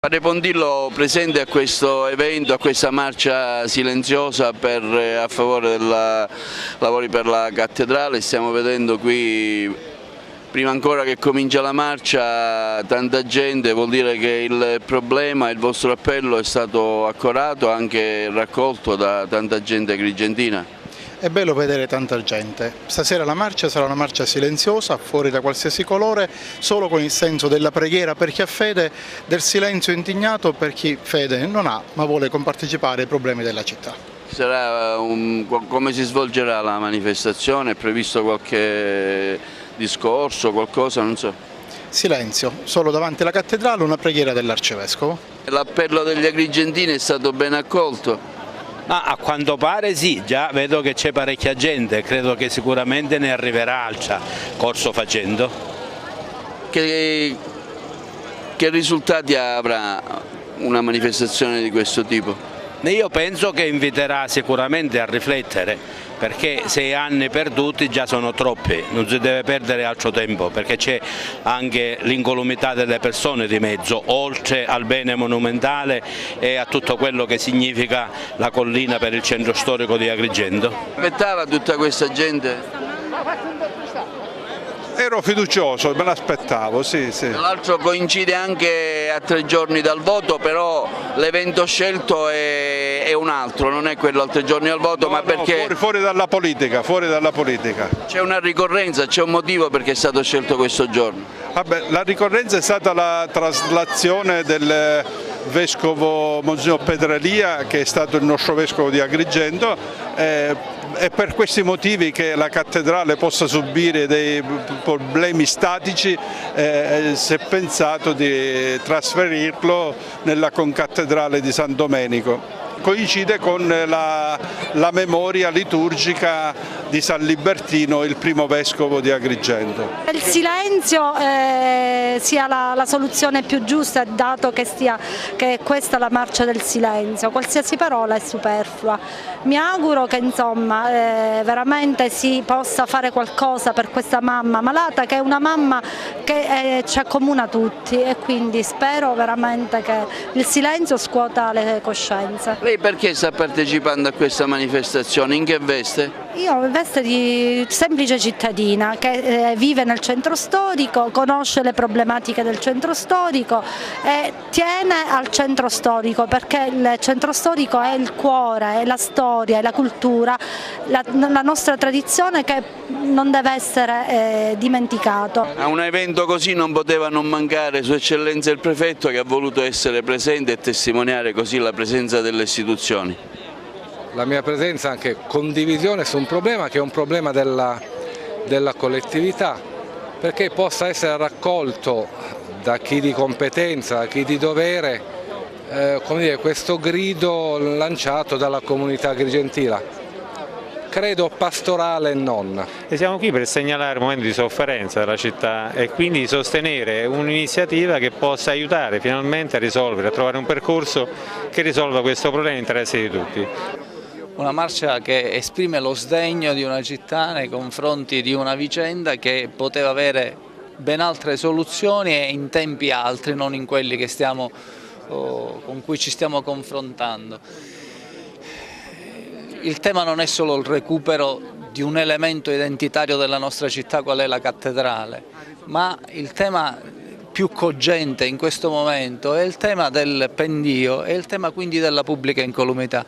Padre Pondillo presente a questo evento, a questa marcia silenziosa a favore dei lavori per la cattedrale. Stiamo vedendo qui, prima ancora che comincia la marcia, tanta gente. Vuol dire che il problema, il vostro appello è stato accorato, anche raccolto da tanta gente agrigentina. È bello vedere tanta gente. Stasera la marcia sarà una marcia silenziosa, fuori da qualsiasi colore, solo con il senso della preghiera per chi ha fede, del silenzio indignato per chi fede non ha, ma vuole compartecipare ai problemi della città. Come si svolgerà la manifestazione? È previsto qualche discorso, qualcosa, non so? Silenzio, solo davanti alla cattedrale una preghiera dell'Arcivescovo. L'appello degli agrigentini è stato ben accolto? A quanto pare sì, già vedo che c'è parecchia gente, credo che sicuramente ne arriverà alcia, corso facendo. Che risultati avrà una manifestazione di questo tipo? Io penso che inviterà sicuramente a riflettere, perché 6 anni perduti già sono troppi, non si deve perdere altro tempo, perché c'è anche l'incolumità delle persone di mezzo, oltre al bene monumentale e a tutto quello che significa la collina per il centro storico di Agrigento. Aspettava tutta questa gente? Ero fiducioso, me l'aspettavo, sì. Tra l'altro coincide anche a 3 giorni dal voto, però l'evento scelto è un altro, non è quello a 3 giorni dal voto, ma perché... Fuori dalla politica, fuori dalla politica. C'è una ricorrenza, c'è un motivo perché è stato scelto questo giorno? Vabbè, la ricorrenza è stata la traslazione del vescovo Monsignor Pedrelia, che è stato il nostro vescovo di Agrigento, è per questi motivi che la cattedrale possa subire dei problemi statici, si è pensato di trasferirlo nella concattedrale di San Domenico. Coincide con la memoria liturgica di San Libertino, il primo vescovo di Agrigento. Il silenzio sia la soluzione più giusta, dato che è questa la marcia del silenzio, qualsiasi parola è superflua. Mi auguro che insomma veramente si possa fare qualcosa per questa mamma malata, che è una mamma che ci accomuna tutti, e quindi spero veramente che il silenzio scuota le coscienze. Lei perché sta partecipando a questa manifestazione? In che veste? Io in veste di semplice cittadina che vive nel centro storico, conosce le problematiche del centro storico e tiene al centro storico, perché il centro storico è il cuore, è la storia, è la cultura, la nostra tradizione, che non deve essere dimenticato. A un evento così non poteva non mancare Sua Eccellenza il Prefetto, che ha voluto essere presente e testimoniare così la presenza delle istituzioni. La mia presenza, anche condivisione su un problema che è un problema della collettività, perché possa essere raccolto da chi di competenza, da chi di dovere, come dire, questo grido lanciato dalla comunità agrigentina, credo pastorale e non. E siamo qui per segnalare un momento di sofferenza della città e quindi sostenere un'iniziativa che possa aiutare finalmente a risolvere, a trovare un percorso che risolva questo problema in interesse di tutti. Una marcia che esprime lo sdegno di una città nei confronti di una vicenda che poteva avere ben altre soluzioni e in tempi altri, non in quelli che con cui ci stiamo confrontando. Il tema non è solo il recupero di un elemento identitario della nostra città qual è la cattedrale, ma il tema più cogente in questo momento è il tema del pendio e il tema quindi della pubblica incolumità.